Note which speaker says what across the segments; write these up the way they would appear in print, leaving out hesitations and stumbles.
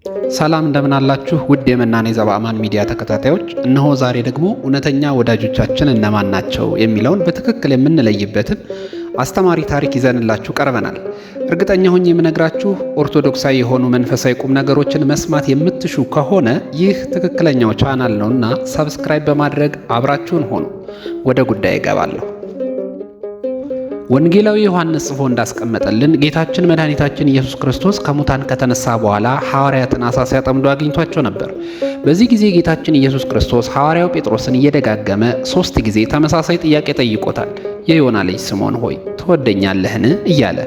Speaker 1: ሰላም እንደምን አላችሁ ውድ የመናኔ ዘበአማን ሚዲያ ተከታታዮች፣ እነሆ ዛሬ ደግሞ እውነተኛ ወዳጆቻችን እነማን ናቸው የሚለውን በትክክል የምንለይበትን አስተማሪ ታሪክ ይዘንላችሁ ቀርበናል። እርግጠኛ ሆኜ የምነግራችሁ ኦርቶዶክሳዊ የሆኑ መንፈሳዊ ቁም ነገሮችን መስማት የምትሹ ከሆነ ይህ ትክክለኛው ቻናል ነውና ሰብስክራይብ በማድረግ አብራችሁን ሆኑ። ወደ ጉዳይ እገባለሁ። ወንጌላዊ ዮሐንስ ጽፎ እንዳስቀመጠልን ጌታችን መድኃኒታችን ኢየሱስ ክርስቶስ ከሙታን ከተነሳ በኋላ ሐዋርያትን ዓሣ ሲያጠምዱ አግኝቷቸው ነበር። በዚህ ጊዜ ጌታችን ኢየሱስ ክርስቶስ ሐዋርያው ጴጥሮስን እየደጋገመ 3 ጊዜ ተመሳሳይ ጥያቄ ጠይቆታል። የዮና ልጅ ስምዖን ሆይ ትወደኛለህን? እያለ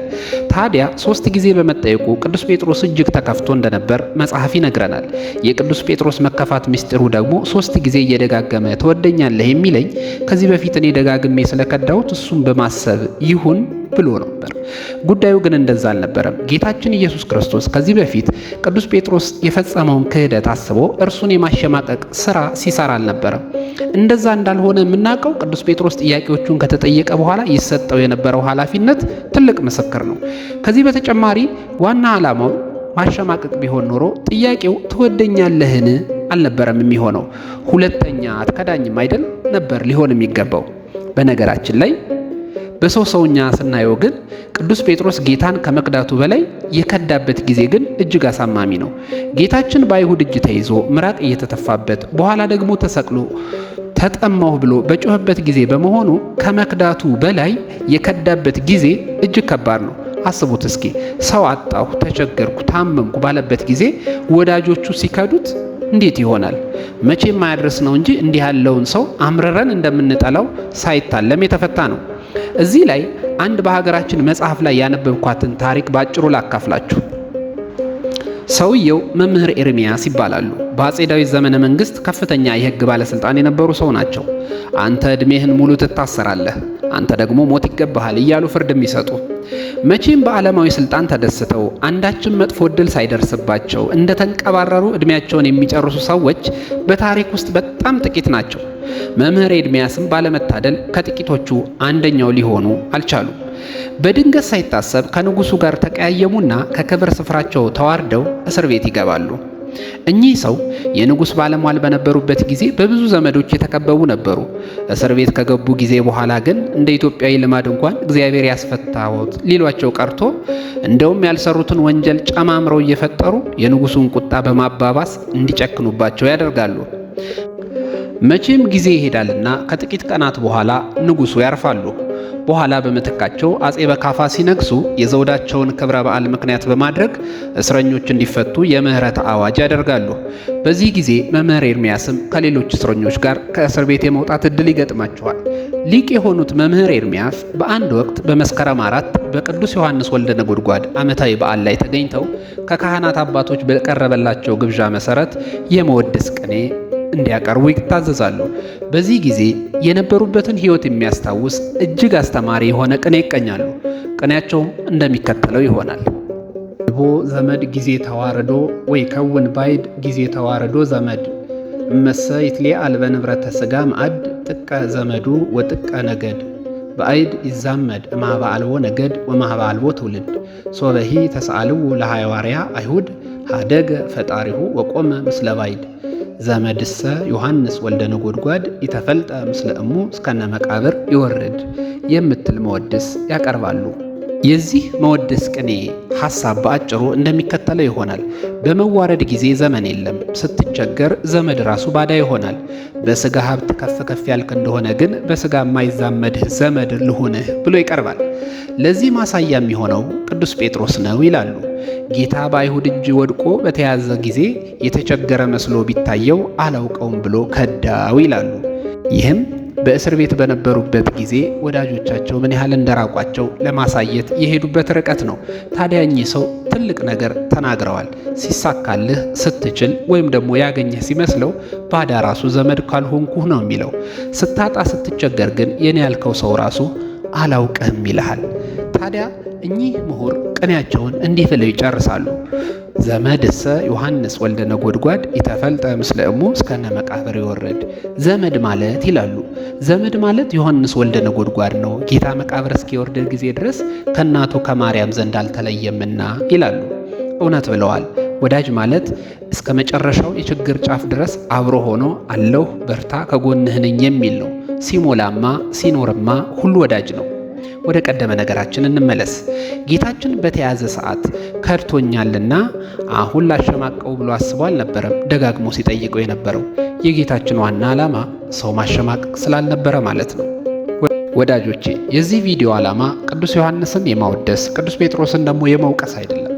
Speaker 1: ታዲያ 3 ጊዜ በመጠየቁ ቅዱስ ጴጥሮስ እጅግ ተከፍቶ እንደነበር መጽሐፍ ይነግረናል። የቅዱስ ጴጥሮስ መከፋት ምስጢሩ ደግሞ 3 ጊዜ እየደጋገመ ትወደኛለህ የሚለኝ ከዚህ በፊት እኔ ደጋግሜ ስለከዳሁት እሱም በማሰብ ይሁን ብሎ ነበር። ጉዳዩ ግን እንደዛ አልነበረም። ጌታችን ኢየሱስ ክርስቶስ ከዚህ በፊት ቅዱስ ጴጥሮስ የፈጸመውን ክህደት አስቦ እርሱን የማሸማቀቅ ስራ ሲሰራ አልነበረም። እንደዛ እንዳልሆነ የምናውቀው ቅዱስ ጴጥሮስ ጥያቄዎቹን ከተጠየቀ በኋላ ይሰጠው የነበረው ኃላፊነት ትልቅ ምስክር ነው። ከዚህ በተጨማሪ ዋና ዓላማው ማሸማቀቅ ቢሆን ኖሮ ጥያቄው ትወደኛለህን አልነበረም የሚሆነው። ሁለተኛ አትከዳኝም አይደል ነበር ሊሆን የሚገባው። በነገራችን ላይ በሰው ሰውኛ ስናየው ግን ቅዱስ ጴጥሮስ ጌታን ከመክዳቱ በላይ የከዳበት ጊዜ ግን እጅግ አሳማሚ ነው። ጌታችን በአይሁድ እጅ ተይዞ ምራቅ እየተተፋበት በኋላ ደግሞ ተሰቅሎ ተጠማሁ ብሎ በጮኸበት ጊዜ በመሆኑ ከመክዳቱ በላይ የከዳበት ጊዜ እጅግ ከባድ ነው። አስቡት እስኪ፣ ሰው አጣሁ፣ ተቸገርኩ፣ ታመምኩ ባለበት ጊዜ ወዳጆቹ ሲከዱት እንዴት ይሆናል? መቼም ማያድረስ ነው እንጂ እንዲህ ያለውን ሰው አምርረን እንደምንጠላው ሳይታለም የተፈታ ነው። እዚህ ላይ አንድ በሀገራችን መጽሐፍ ላይ ያነበብኳትን ታሪክ ባጭሩ ላካፍላችሁ። ሰውየው መምህር ኤርሚያስ ይባላሉ። በአፄ ዳዊት ዘመነ መንግስት ከፍተኛ የሕግ ባለስልጣን የነበሩ ሰው ናቸው። አንተ ዕድሜህን ሙሉ ትታሰራለህ፣ አንተ ደግሞ ሞት ይገባሃል እያሉ ፍርድ የሚሰጡ መቼም በዓለማዊ ስልጣን ተደስተው አንዳችን መጥፎ ዕድል ሳይደርስባቸው እንደተንቀባረሩ ዕድሜያቸውን የሚጨርሱ ሰዎች በታሪክ ውስጥ በጣም ጥቂት ናቸው። መምህር ኤርሚያስም ባለመታደል ከጥቂቶቹ አንደኛው ሊሆኑ አልቻሉም። በድንገት ሳይታሰብ ከንጉሱ ጋር ተቀያየሙና ከክብር ስፍራቸው ተዋርደው እስር ቤት ይገባሉ። እኚህ ሰው የንጉስ ባለሟል በነበሩበት ጊዜ በብዙ ዘመዶች የተከበቡ ነበሩ። እስር ቤት ከገቡ ጊዜ በኋላ ግን እንደ ኢትዮጵያዊ ልማድ እንኳን እግዚአብሔር ያስፈታዎት ሊሏቸው ቀርቶ እንደውም ያልሰሩትን ወንጀል ጨማምረው እየፈጠሩ የንጉሱን ቁጣ በማባባስ እንዲጨክኑባቸው ያደርጋሉ። መቼም ጊዜ ይሄዳልና ከጥቂት ቀናት በኋላ ንጉሱ ያርፋሉ። በኋላ በምትካቸው አፄ በካፋ ሲነግሱ የዘውዳቸውን ክብረ በዓል ምክንያት በማድረግ እስረኞች እንዲፈቱ የምህረት አዋጅ ያደርጋሉ። በዚህ ጊዜ መምህር ኤርሚያስም ከሌሎች እስረኞች ጋር ከእስር ቤት የመውጣት እድል ይገጥማቸዋል። ሊቅ የሆኑት መምህር ኤርሚያስ በአንድ ወቅት በመስከረም 4 በቅዱስ ዮሐንስ ወልደ ነጎድጓድ ዓመታዊ በዓል ላይ ተገኝተው ከካህናት አባቶች በቀረበላቸው ግብዣ መሰረት የመወድስ ቅኔ እንዲያቀርቡ ይታዘዛሉ። በዚህ ጊዜ የነበሩበትን ሕይወት የሚያስታውስ እጅግ አስተማሪ የሆነ ቅኔ ይቀኛሉ። ቅኔያቸውም እንደሚከተለው ይሆናል። ይቦ ዘመድ ጊዜ ተዋርዶ ወይ ከውን ባይድ ጊዜ ተዋርዶ ዘመድ እመሰ ይትሌአል በንብረተ ሥጋ ማዕድ ጥቀ ዘመዱ ወጥቀ ነገድ በአይድ ይዛመድ እማበ አልቦ ነገድ ወማበ አልቦ ትውልድ ሶበሂ ተሰአልው ለሐዋርያ አይሁድ ሀደገ ፈጣሪሁ ወቆመ ምስለ ባይድ ዘመድሰ ዮሐንስ ወልደ ነጎድጓድ ይተፈልጠ ምስለ እሙ እስከነ መቃብር ይወርድ የምትል መወድስ ያቀርባሉ። የዚህ መወድስ ቅኔ ሐሳብ በአጭሩ እንደሚከተለው ይሆናል። በመዋረድ ጊዜ ዘመን የለም፣ ስትቸገር ዘመድ ራሱ ባዳ ይሆናል። በሥጋ ሀብት ከፍ ከፍ ያልክ እንደሆነ ግን በሥጋ የማይዛመድህ ዘመድ ልሁንህ ብሎ ይቀርባል። ለዚህ ማሳያ የሚሆነው ቅዱስ ጴጥሮስ ነው ይላሉ። ጌታ በአይሁድ እጅ ወድቆ በተያዘ ጊዜ የተቸገረ መስሎ ቢታየው አላውቀውም ብሎ ከዳው ይላሉ። ይህም በእስር ቤት በነበሩበት ጊዜ ወዳጆቻቸው ምን ያህል እንደራቋቸው ለማሳየት የሄዱበት ርቀት ነው። ታዲያ እኚህ ሰው ትልቅ ነገር ተናግረዋል። ሲሳካልህ ስትችል ወይም ደግሞ ያገኘህ ሲመስለው ባዳ ራሱ ዘመድ ካልሆንኩህ ነው የሚለው። ስታጣ ስትቸገር ግን የኔ ያልከው ሰው ራሱ አላውቅህም ይልሃል። ታዲያ እኚህ ምሁር ቅኔያቸውን እንዲህ ብለው ይጨርሳሉ። ዘመድሰ ዮሐንስ ወልደ ነጎድጓድ ይተፈልጠ ምስለ እሙ እስከነ መቃብር ይወርድ። ዘመድ ማለት ይላሉ፣ ዘመድ ማለት ዮሐንስ ወልደ ነጎድጓድ ነው። ጌታ መቃብር እስኪወርድ ጊዜ ድረስ ከእናቱ ከማርያም ዘንድ አልተለየምና ይላሉ። እውነት ብለዋል። ወዳጅ ማለት እስከ መጨረሻው የችግር ጫፍ ድረስ አብሮ ሆኖ አለሁ በርታ ከጎንህ ነኝ የሚል ነው። ሲሞላማ ሲኖርማ ሁሉ ወዳጅ ነው። ወደ ቀደመ ነገራችን እንመለስ። ጌታችን በተያዘ ሰዓት ከድቶኛልና አሁን ላሸማቀው ብሎ አስቦ አልነበረም ደጋግሞ ሲጠይቀው የነበረው። የጌታችን ዋና ዓላማ ሰው ማሸማቀቅ ስላልነበረ ማለት ነው። ወዳጆቼ የዚህ ቪዲዮ ዓላማ ቅዱስ ዮሐንስን የማወደስ ቅዱስ ጴጥሮስን ደግሞ የመውቀስ አይደለም።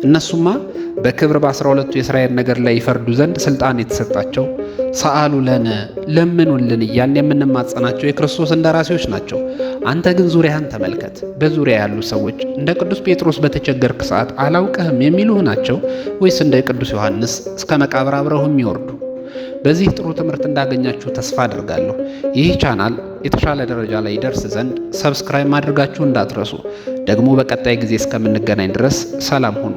Speaker 1: እነሱማ በክብር በ12ቱ የእስራኤል ነገር ላይ ይፈርዱ ዘንድ ስልጣን የተሰጣቸው ሰአሉ ለነ ለምኑልን እያልን የምንማጸናቸው የክርስቶስ እንደራሴዎች ናቸው። አንተ ግን ዙሪያህን ተመልከት። በዙሪያ ያሉ ሰዎች እንደ ቅዱስ ጴጥሮስ በተቸገርክ ሰዓት አላውቅህም የሚሉህ ናቸው ወይስ እንደ ቅዱስ ዮሐንስ እስከ መቃብር አብረው የሚወርዱ? በዚህ ጥሩ ትምህርት እንዳገኛችሁ ተስፋ አድርጋለሁ። ይህ ቻናል የተሻለ ደረጃ ላይ ይደርስ ዘንድ ሰብስክራይብ ማድረጋችሁ እንዳትረሱ። ደግሞ በቀጣይ ጊዜ እስከምንገናኝ ድረስ ሰላም ሁኑ።